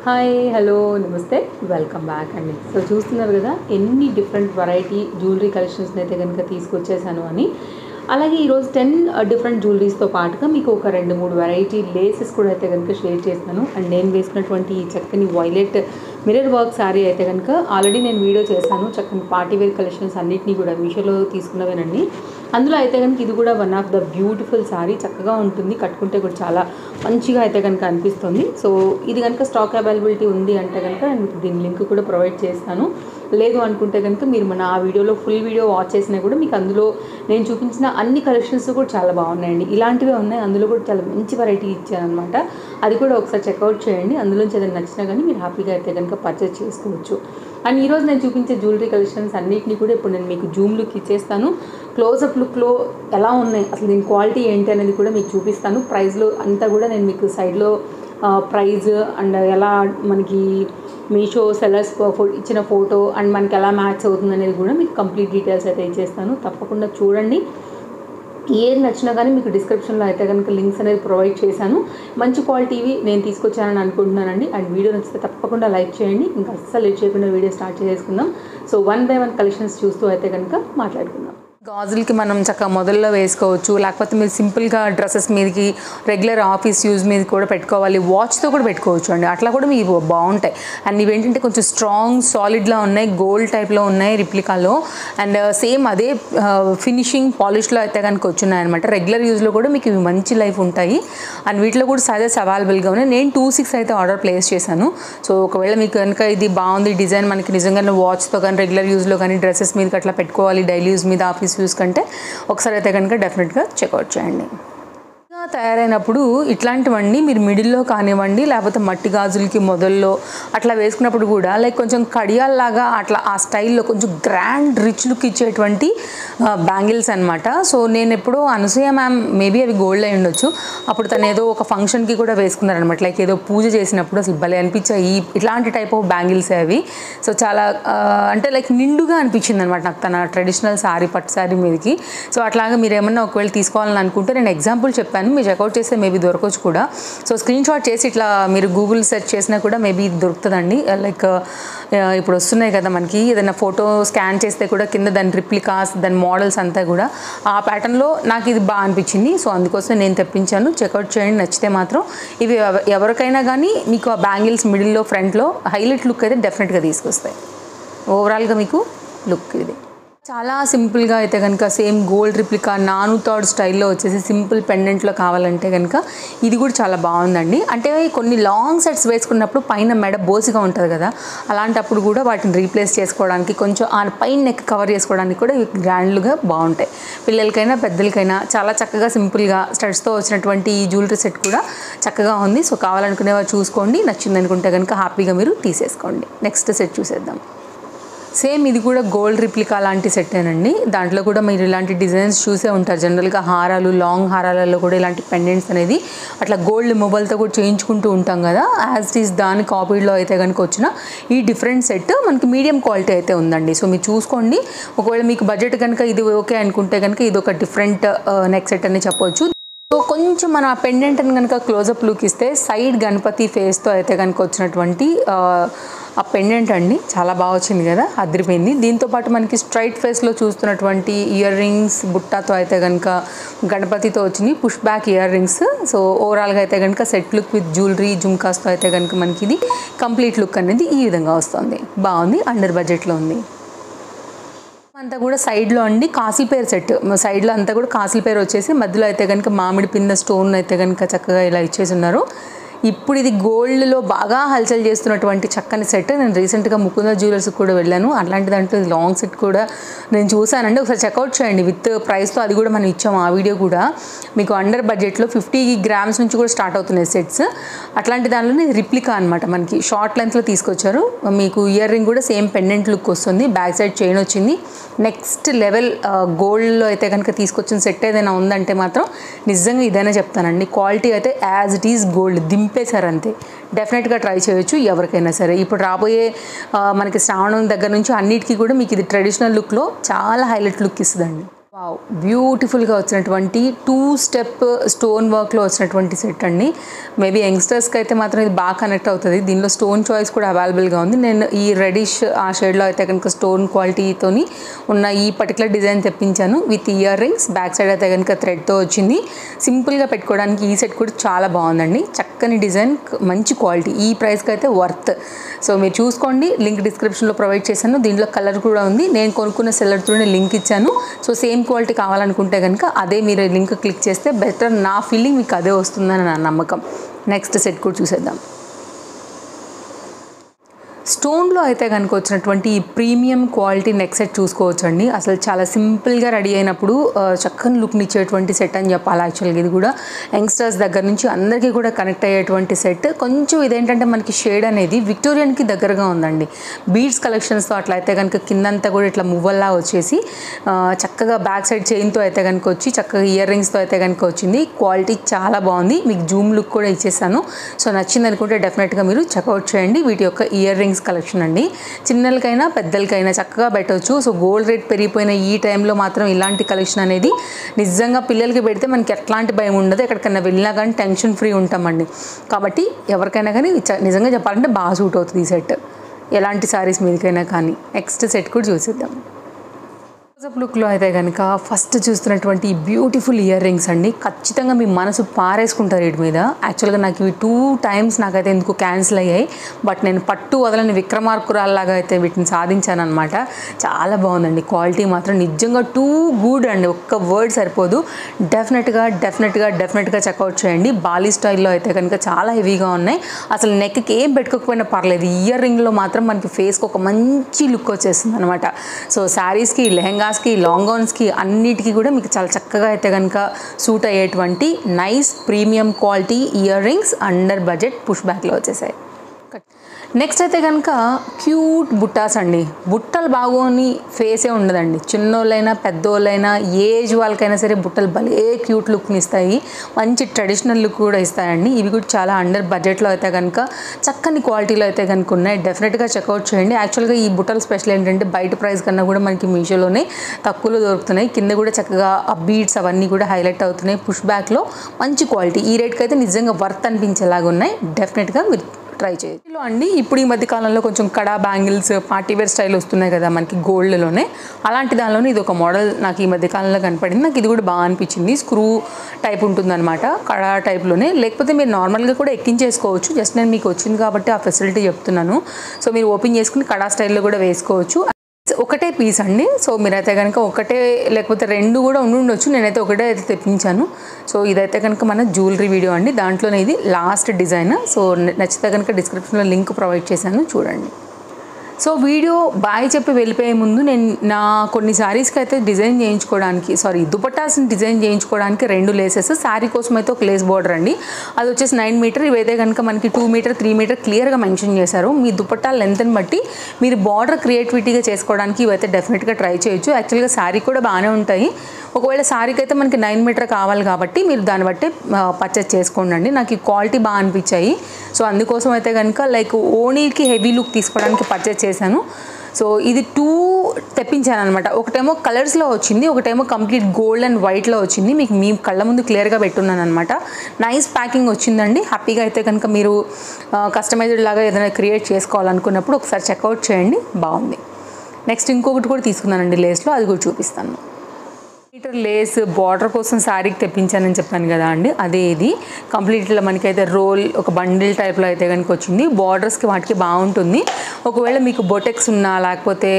Hi hello నమస్తే welcome back అండి. So చూస్తున్నారు కదా ఎన్ని డిఫరెంట్ వెరైటీ జ్యువెలరీ కలెక్షన్స్ని అయితే కనుక తీసుకొచ్చేసాను అని. అలాగే ఈరోజు 10 డిఫరెంట్ జ్యువెలరీస్తో పాటుగా మీకు ఒక 2-3 వెరైటీ లేసెస్ కూడా అయితే కనుక షేర్ చేస్తాను. అండ్ నేను వేసుకున్నటువంటి ఈ చక్కని వైలెట్ మిర్రర్ వర్క్ శారీ అయితే కనుక ఆల్రెడీ నేను వీడియో చేశాను. చక్కని పార్టీవేర్ కలెక్షన్స్ అన్నింటినీ కూడా మీషోలో తీసుకున్నవేనండి. అందులో అయితే కనుక ఇది కూడా one of the beautiful sari, చక్కగా ఉంటుంది, కట్టుకుంటే కూడా చాలా మంచిగా అయితే కనుక అనిపిస్తుంది. సో ఇది కనుక స్టాక్ అవైలబిలిటీ ఉంది అంటే కనుక నేను మీకు దీని లింక్ కూడా ప్రొవైడ్ చేస్తాను. లేదు అనుకుంటే కనుక మీరు మన ఆ వీడియోలో ఫుల్ వీడియో వాచ్ చేసినా కూడా మీకు అందులో నేను చూపించిన అన్ని కలెక్షన్స్ కూడా చాలా బాగున్నాయండి. ఇలాంటివే ఉన్నాయి, అందులో కూడా చాలా మంచి వెరైటీ ఇచ్చారనమాట. అది కూడా ఒకసారి చెక్అవుట్ చేయండి. అందులోంచి ఏదైనా నచ్చినా కానీ మీరు హ్యాపీగా అయితే కనుక పర్చేస్ చేసుకోవచ్చు. అండ్ ఈరోజు నేను చూపించే జ్యువెలరీ కలెక్షన్స్ అన్నింటినీ కూడా ఇప్పుడు నేను మీకు జూమ్ లుక్ ఇచ్చేస్తాను. క్లోజప్ లుక్లో ఎలా ఉన్నాయి, అసలు దీని క్వాలిటీ ఏంటి అనేది కూడా మీకు చూపిస్తాను. ప్రైస్లో అంతా కూడా నేను మీకు సైడ్లో ప్రైజ్ అండ్ ఎలా మనకి మీషో సెల్లర్స్ ఇచ్చిన ఫోటో అండ్ మనకి ఎలా మ్యాచ్ అవుతుంది అనేది కూడా మీకు కంప్లీట్ డీటెయిల్స్ అయితే ఇచ్చేస్తాను. తప్పకుండా చూడండి. ఏది నచ్చినా కానీ మీకు డిస్క్రిప్షన్లో అయితే కనుక లింక్స్ అనేది ప్రొవైడ్ చేశాను. మంచి క్వాలిటీవి నేను తీసుకొచ్చానని అనుకుంటున్నానండి. అండ్ వీడియో నచ్చితే తప్పకుండా లైక్ చేయండి. ఇంకా అస్సలు లేట్ చేయకుండా వీడియో స్టార్ట్ చేసుకుందాం. సో 1 by 1 కలెక్షన్స్ చూస్తూ అయితే కనుక మాట్లాడుకుందాం. గాజులకి మనం చక్కగా మొదల్లో వేసుకోవచ్చు, లేకపోతే మీరు సింపుల్గా డ్రెస్సెస్ మీదకి రెగ్యులర్ ఆఫీస్ యూజ్ మీద కూడా పెట్టుకోవాలి, వాచ్తో కూడా పెట్టుకోవచ్చు అండి. అట్లా కూడా మీకు బాగుంటాయి. అండ్ ఇవేంటంటే కొంచెం స్ట్రాంగ్ సాలిడ్లా ఉన్నాయి, గోల్డ్ టైప్లో ఉన్నాయి రిప్లికాలో. అండ్ సేమ్ అదే ఫినిషింగ్ పాలిష్లో అయితే కనుక వచ్చున్నాయి అనమాట. రెగ్యులర్ యూజ్లో కూడా మీకు ఇవి మంచి లైఫ్ ఉంటాయి. అండ్ వీటిలో కూడా సైజెస్ అవైలబుల్గా ఉన్నాయి. నేను 2-6 అయితే ఆర్డర్ ప్లేస్ చేశాను. సో ఒకవేళ మీకు కనుక ఇది బాగుంది డిజైన్, మనకి నిజంగానే వాచ్తో కానీ రెగ్యులర్ యూజ్లో కానీ డ్రెస్సెస్ మీదకి అట్లా పెట్టుకోవాలి, డైలీ యూజ్ మీద ఆఫీస్ యూస్ కంటే ఒకసారి అయితే కనుక డెఫినెట్గా చెక్అవుట్ చేయండి. తయారైనప్పుడు ఇట్లాంటివన్నీ మీరు మిడిల్లో కానివ్వండి, లేకపోతే మట్టి గాజులకి మొదల్లో అట్లా వేసుకున్నప్పుడు కూడా లైక్ కొంచెం కడియాల్లాగా అట్లా ఆ స్టైల్లో కొంచెం గ్రాండ్ రిచ్ లుక్ ఇచ్చేటువంటి బ్యాంగిల్స్ అనమాట. సో నేను ఎప్పుడో అనసూయ మ్యామ్, మేబీ అవి గోల్డ్ అయి ఉండొచ్చు, అప్పుడు తను ఏదో ఒక ఫంక్షన్కి కూడా వేసుకున్నారనమాట. లైక్ ఏదో పూజ చేసినప్పుడు అసలు భలే అనిపించాయి ఇట్లాంటి టైప్ ఆఫ్ బ్యాంగిల్స్ అవి. సో చాలా అంటే లైక్ నిండుగా అనిపించింది అనమాట నాకు తన ట్రెడిషనల్ శారీ, పట్టు శారీ మీదకి. సో అట్లాగా మీరు ఏమన్నా ఒకవేళ తీసుకోవాలని అనుకుంటే నేను ఎగ్జాంపుల్ చెప్పాను, మీరు చెక్అవుట్ చేస్తే మేబీ దొరకవచ్చు కూడా. సో స్క్రీన్ షాట్ చేసి ఇట్లా మీరు గూగుల్ సెర్చ్ చేసినా కూడా మేబీ దొరుకుతుందండి. లైక్ ఇప్పుడు వస్తున్నాయి కదా మనకి, ఏదైనా ఫోటో స్కాన్ చేస్తే కూడా కింద దాని రిప్లికాస్, దాని మోడల్స్ అంతా కూడా ఆ ప్యాటర్న్లో నాకు ఇది బాగా అనిపించింది. సో అందుకోసం నేను తెప్పించాను. చెక్అవుట్ చేయండి, నచ్చితే మాత్రం. ఇవి ఎవరికైనా కానీ మీకు ఆ బ్యాంగిల్స్ మిడిల్లో ఫ్రంట్లో హైలైట్ లుక్ అయితే డెఫినెట్గా తీసుకొస్తాయి. ఓవరాల్గా మీకు లుక్ ఇది చాలా సింపుల్గా అయితే కనుక సేమ్ గోల్డ్ రిప్లికా నానుతాడ్ స్టైల్లో వచ్చేసి సింపుల్ పెండెంట్లో కావాలంటే కనుక ఇది కూడా చాలా బాగుందండి. అంటే కొన్ని లాంగ్ సెట్స్ వేసుకున్నప్పుడు పైన మెడ బోసిగా ఉంటుంది కదా, అలాంటప్పుడు కూడా వాటిని రీప్లేస్ చేసుకోవడానికి కొంచెం ఆ పైన నెక్ కవర్ చేసుకోవడానికి కూడా గ్రాండ్లుగా బాగుంటాయి. పిల్లలకైనా పెద్దలకైనా చాలా చక్కగా సింపుల్గా స్టడ్స్తో వచ్చినటువంటి ఈ జ్యువెలరీ సెట్ కూడా చక్కగా ఉంది. సో కావాలనుకునే వారు చూసుకోండి, నచ్చింది అనుకుంటే కనుక హ్యాపీగా మీరు తీసేసుకోండి. నెక్స్ట్ సెట్ చూసేద్దాం. సేమ్ ఇది కూడా గోల్డ్ రిప్లికా లాంటి సెట్టేనండి. దాంట్లో కూడా మీరు ఇలాంటి డిజైన్స్ చూసే ఉంటారు. జనరల్గా హారాలు, లాంగ్ హారాలలో కూడా ఇలాంటి పెండెంట్స్ అనేది అట్లా గోల్డ్ మొబైల్తో కూడా చేయించుకుంటూ ఉంటాం కదా, యాజ్ ఇట్ ఈస్ దాని కాపీలో అయితే కనుక వచ్చిన ఈ డిఫరెంట్ సెట్ మనకి మీడియం క్వాలిటీ అయితే ఉందండి. సో మీరు చూసుకోండి. ఒకవేళ మీకు బడ్జెట్ కనుక ఇది ఓకే అనుకుంటే కనుక ఇది ఒక డిఫరెంట్ నెక్ సెట్ అని చెప్పవచ్చు. సో కొంచెం మన పెండెంట్ని కనుక క్లోజప్ లుక్ ఇస్తే సైడ్ గణపతి ఫేస్తో అయితే కనుక వచ్చినటువంటి ఆ పెండెంట్ అండి, చాలా బాగా వచ్చింది కదా, అదిరిపోయింది. దీంతోపాటు మనకి స్ట్రైట్ ఫేస్లో చూస్తున్నటువంటి ఇయర్ రింగ్స్ బుట్టాతో అయితే కనుక గణపతితో వచ్చినాయి push back ear rings. So ఓవరాల్గా అయితే కనుక సెట్ లుక్ విత్ జ్యువెలరీ జుమ్కాస్తో అయితే కనుక మనకి ఇది కంప్లీట్ లుక్ అనేది ఈ విధంగా వస్తుంది. బాగుంది, అండర్ బడ్జెట్లో ఉంది. అంతా కూడా సైడ్లో అండి కాసిల్పేర్ సెట్, సైడ్లో అంతా కూడా కాసిల్పేర్ వచ్చేసి మధ్యలో అయితే కనుక మామిడి పిన్న స్టోన్ అయితే కనుక చక్కగా ఇలా ఇచ్చేసి ఉన్నారు. ఇప్పుడు ఇది గోల్డ్లో బాగా హల్చల్ చేస్తున్నటువంటి చక్కని సెట్. నేను రీసెంట్గా ముకుంద జ్యువెలర్స్కి కూడా వెళ్ళాను, అట్లాంటి దాంట్లో లాంగ్ సెట్ కూడా నేను చూసానండి. ఒకసారి చెక్అవుట్ చేయండి విత్ ప్రైస్తో, అది కూడా మనం ఇచ్చాము ఆ వీడియో కూడా. మీకు అండర్ బడ్జెట్లో 50 grams నుంచి కూడా స్టార్ట్ అవుతున్నాయి సెట్స్. అట్లాంటి దానిలోనే రిప్లికా అనమాట, మనకి షార్ట్ లెంత్లో తీసుకొచ్చారు. మీకు ఇయర్ రింగ్ కూడా సేమ్ పెండెంట్ లుక్ వస్తుంది, బ్యాక్ సైడ్ చైన్ వచ్చింది. నెక్స్ట్ లెవెల్ గోల్డ్లో అయితే కనుక తీసుకొచ్చిన సెట్ ఏదైనా ఉందంటే మాత్రం నిజంగా ఇదైనా చెప్తానండి. క్వాలిటీ అయితే యాజ్ ఇట్ ఈజ్ గోల్డ్ దింపేశారు అంతే. డెఫినెట్గా ట్రై చేయొచ్చు ఎవరికైనా సరే. ఇప్పుడు రాబోయే మనకి శ్రావణం దగ్గర నుంచి అన్నిటికీ కూడా మీకు ఇది ట్రెడిషనల్ లుక్లో చాలా హైలైట్ లుక్ ఇస్తుందండి. వావ్! బ్యూటిఫుల్‌గా వచ్చినటువంటి 2 స్టెప్ స్టోన్ వర్క్‌లో వచ్చినటువంటి సెట్ అండి. మేబీ యంగ్‌స్టర్స్‌కి అయితే మాత్రం ఇది బాగా కనెక్ట్ అవుతది. దీనిలో స్టోన్ చాయిస్ కూడా అవైలబుల్‌గా ఉంది. నేను ఈ రెడిష్ ఆ షేడ్‌లో అయితే కనుక స్టోన్ క్వాలిటీతోని ఉన్న ఈ పర్టిక్యులర్ డిజైన్ తెప్పించాను. With ear rings. Back side అయితే కనుక థ్రెడ్‌తో వచ్చింది. సింపుల్‌గా పెట్టుకోవడానికి ఈ సెట్ కూడా చాలా బాగుందండి. చక్కని డిజైన్, మంచి క్వాలిటీ. ఈ ప్రైస్‌కి అయితే వర్త్. సో మీరు చూసుకోండి. లింక్ డిస్క్రిప్షన్‌లో ప్రొవైడ్ చేశాను. దీంట్లో కలర్ కూడా ఉంది. నేను కొనుక్కున్న సెల్లర్‌తోనే లింక్ ఇచ్చాను. సో సేమ్ క్వాలిటీ కావాలనుకుంటే కనుక అదే మీరు లింక్ క్లిక్ చేస్తే బెటర్. నా ఫీలింగ్ మీకు అదే వస్తుందని నా నమ్మకం. నెక్స్ట్ సెట్ కూడా చూసేద్దాం. స్టోన్లో అయితే కనుక వచ్చినటువంటి ఈ ప్రీమియం క్వాలిటీ నెక్ సెట్ చూసుకోవచ్చండి. అసలు చాలా సింపుల్గా రెడీ అయినప్పుడు చక్కని లుక్ని ఇచ్చేటువంటి సెట్ అని చెప్పాలి. యాక్చువల్గా ఇది కూడా యంగ్స్టర్స్ దగ్గర నుంచి అందరికీ కూడా కనెక్ట్ అయ్యేటువంటి సెట్. కొంచెం ఇదేంటంటే మనకి షేడ్ అనేది విక్టోరియన్కి దగ్గరగా ఉందండి. బీడ్స్ కలెక్షన్స్తో అట్లా అయితే కనుక కిందంతా కూడా ఇట్లా మువ్వల్లా వచ్చేసి చక్కగా బ్యాక్ సైడ్ చైన్తో అయితే కనుక వచ్చి చక్కగా ఇయర్ రింగ్స్తో అయితే కనుక వచ్చింది. క్వాలిటీ చాలా బాగుంది. మీకు జూమ్ లుక్ కూడా ఇచ్చేసాను. సో నచ్చింది అనుకుంటే డెఫినెట్గా మీరు చెక్అవుట్ చేయండి. వీటి యొక్క ఇయర్ రింగ్స్ కలెక్షన్ అండి. చిన్నలకైనా పెద్దలకైనా చక్కగా పెట్టవచ్చు. సో గోల్డ్ రేట్ పెరిగిపోయిన ఈ టైంలో మాత్రం ఇలాంటి కలెక్షన్ అనేది నిజంగా పిల్లలకి పెడితే మనకి ఎట్లాంటి భయం ఉండదు. ఎక్కడికైనా వెళ్ళినా కానీ టెన్షన్ ఫ్రీ ఉంటామండి. కాబట్టి ఎవరికైనా కానీ నిజంగా చెప్పాలంటే బాగా సూట్ అవుతుంది ఈ సెట్, ఎలాంటి శారీస్ మీదకైనా కానీ. నెక్స్ట్ సెట్ కూడా చూసేద్దాం. లుక్లో అయితే కనుక ఫస్ట్ చూస్తున్నటువంటి బ్యూటిఫుల్ ఇయర్ రింగ్స్ అండి. ఖచ్చితంగా మీ మనసు పారేసుకుంటారు వీటి మీద. యాక్చువల్గా నాకు ఇవి 2 టైమ్స్ నాకైతే ఎందుకు క్యాన్సిల్ అయ్యాయి. బట్ నేను పట్టు వదలని విక్రమార్కురాల్లాగా అయితే వీటిని సాధించాను అనమాట. చాలా బాగుందండి. క్వాలిటీ మాత్రం నిజంగా టూ గుడ్ అండి. ఒక్క వర్డ్ సరిపోదు. డెఫినెట్గా చెక్అవుట్ చేయండి. బాలీ స్టైల్లో అయితే కనుక చాలా హెవీగా ఉన్నాయి. అసలు నెక్కి ఏం పెట్టుకోకపోయినా పర్లేదు. ఇయర్ రింగ్లో మాత్రం మనకి ఫేస్కి ఒక మంచి లుక్ వచ్చేస్తుంది అనమాట. సో శారీస్కి, లెహెంగా, లాంగ్ గౌన్స్కి అన్నిటికీ కూడా మీకు చాలా చక్కగా అయితే కనుక సూట్ అయ్యేటువంటి nice premium quality earrings under budget push బ్యాక్లో వచ్చేసాయి. నెక్స్ట్ అయితే కనుక క్యూట్ బుట్టాస్ అండి. బుట్టలు బాగోని ఫేసే ఉండదండి. చిన్నోళ్ళైనా పెద్దోళ్ళైనా ఏజ్ వాళ్ళకైనా సరే బుట్టలు భలే క్యూట్ లుక్ని ఇస్తాయి. మంచి ట్రెడిషనల్ లుక్ కూడా ఇస్తాయండి. ఇవి కూడా చాలా అండర్ బడ్జెట్లో అయితే కనుక చక్కని క్వాలిటీలో అయితే కనుక ఉన్నాయి. డెఫినెట్గా చెక్అవుట్ చేయండి. యాక్చువల్గా ఈ బుట్టల స్పెషల్ ఏంటంటే బయట ప్రైస్ కన్నా కూడా మనకి మీషోలోనే తక్కువలో దొరుకుతున్నాయి. కింద కూడా చక్కగా ఆ బీడ్స్ అవన్నీ కూడా హైలైట్ అవుతున్నాయి. పుష్ బ్యాక్లో మంచి క్వాలిటీ. ఈ రేట్కి అయితే నిజంగా వర్త్ అనిపించేలాగా ఉన్నాయి. డెఫినెట్గా మీరు ట్రై చేయొచ్చు అండి. ఇప్పుడు ఈ మధ్య కాలంలో కొంచెం కడా బ్యాంగిల్స్ పార్టీవేర్ స్టైల్ వస్తున్నాయి కదా మనకి గోల్డ్లోనే. అలాంటి దానిలోనే ఇది ఒక మోడల్ నాకు ఈ మధ్య కాలంలో కనపడింది. నాకు ఇది కూడా బాగా అనిపించింది. స్క్రూ టైప్ ఉంటుందన్నమాట, కడా టైప్లోనే. లేకపోతే మీరు నార్మల్గా కూడా ఎక్కించేసుకోవచ్చు. జస్ట్ నేను మీకు వచ్చింది కాబట్టి ఆ ఫెసిలిటీ చెప్తున్నాను. సో మీరు ఓపెన్ చేసుకుని కడా స్టైల్లో కూడా వేసుకోవచ్చు. ఒకటే పీస్ అండి. సో మీరైతే కనుక ఒకటే లేకపోతే 2 కూడా ఉండొచ్చు. నేనైతే ఒకటే అయితే తెప్పించాను. సో ఇదైతే కనుక మన జ్యువెలరీ వీడియో అండి. దాంట్లోనే ఇది లాస్ట్ డిజైన్. సో నచ్చితే కనుక డిస్క్రిప్షన్లో లింక్ ప్రొవైడ్ చేశాను, చూడండి. సో వీడియో బాయ్ చెప్పి వెళ్ళిపోయే ముందు నేను నా కొన్ని శారీస్కి అయితే డిజైన్ చేయించుకోవడానికి దుపట్టాస్ని డిజైన్ చేయించుకోవడానికి 2 లేసెస్, శారీ కోసం అయితే ఒక లేస్ బార్డర్ అండి. అది వచ్చేసి 9 మీటర్. ఇవైతే కనుక మనకి 2 మీటర్ 3 మీటర్ క్లియర్గా మెన్షన్ చేశారు. మీ దుపట్టా లెంత్ని బట్టి మీరు బార్డర్ క్రియేటివిటీగా చేసుకోవడానికి ఇవైతే డెఫినెట్గా ట్రై చేయొచ్చు. యాక్చువల్గా శారీ కూడా బాగానే ఉంటాయి. ఒకవేళ శారీకి అయితే మనకి 9 మీటర్ కావాలి కాబట్టి మీరు దాన్ని బట్టి పర్చేస్ చేసుకోండి. నాకు ఈ క్వాలిటీ బాగా అనిపించాయి. సో అందుకోసం అయితే కనుక లైక్ ఓనీకి హెవీ లుక్ తీసుకోవడానికి పర్చేస్ చేశాను. సో ఇది 2 తెప్పించాను అనమాట. ఒకటేమో కలర్స్లో వచ్చింది, ఒకటేమో కంప్లీట్ గోల్డ్ అండ్ వైట్లో వచ్చింది. మీకు మీ కళ్ళ ముందు క్లియర్గా పెట్టున్నాను అనమాట. నైస్ ప్యాకింగ్ వచ్చిందండి. హ్యాపీగా అయితే కనుక మీరు కస్టమైజ్డ్ లాగా ఏదైనా క్రియేట్ చేసుకోవాలనుకున్నప్పుడు ఒకసారి చెక్అవుట్ చేయండి. బాగుంది. నెక్స్ట్ ఇంకొకటి కూడా తీసుకున్నానండి లేస్లో, అది కూడా చూపిస్తాను. మీటర్ లేస్ బార్డర్ కోసం శారీకి తెప్పించానని చెప్పాను కదా అండి, అదే ఇది. కంప్లీట్ ఇట్లా మనకైతే రోల్ ఒక బండిల్ టైప్లో అయితే కనుక వచ్చింది. బార్డర్స్కి వాటికి బాగుంటుంది. ఒకవేళ మీకు బొటెక్స్ ఉన్నా, లేకపోతే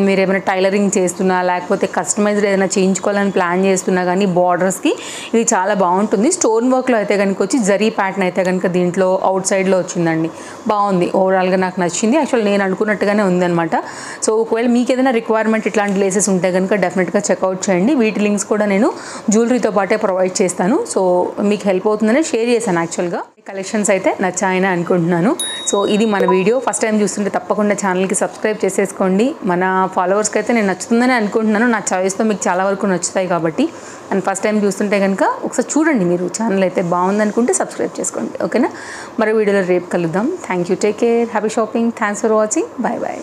మీరు ఏమైనా టైలరింగ్ చేస్తున్నా, లేకపోతే కస్టమైజ్డ్ ఏదైనా చేయించుకోవాలని ప్లాన్ చేస్తున్నా కానీ బార్డర్స్కి ఇది చాలా బాగుంటుంది. స్టోన్ వర్క్లో అయితే కనుక వచ్చి జరీ ప్యాటర్న్ అయితే కనుక దీంట్లో అవుట్ సైడ్లో వచ్చిందండి. బాగుంది. ఓవరాల్గా నాకు నచ్చింది. యాక్చువల్ నేను అనుకున్నట్టుగానే ఉందన్నమాట. సో ఒకవేళ మీకు ఏదైనా రిక్వైర్మెంట్ ఇట్లాంటి లేసెస్ ఉంటే కనుక డెఫినెట్గా చెక్అవుట్ చేయండి. వీటి లింక్స్ కూడా నేను జ్యువెలరీతో పాటే ప్రొవైడ్ చేస్తాను. సో మీకు హెల్ప్ అవుతుందని షేర్ చేశాను. యాక్చువల్గా కలెక్షన్స్ అయితే నచ్చాయని అనుకుంటున్నాను. సో ఇది మన వీడియో. ఫస్ట్ టైం చూస్తుంటే తప్పకుండా ఛానల్కి సబ్స్క్రైబ్ చేసేసుకోండి. మన ఫాలోవర్స్కి అయితే నేను నచ్చుతుందని అనుకుంటున్నాను. నా చాయిస్తో మీకు చాలా వరకు నచ్చుతాయి కాబట్టి. అండ్ ఫస్ట్ టైం చూస్తుంటే కనుక ఒకసారి చూడండి. మీరు ఛానల్ అయితే బాగుందనుకుంటే సబ్స్క్రైబ్ చేసుకోండి. ఓకేనా? మరో వీడియోలో రేపు కలుద్దాం. Thank you. Take care. Happy shopping. Thanks for watching. Bye bye.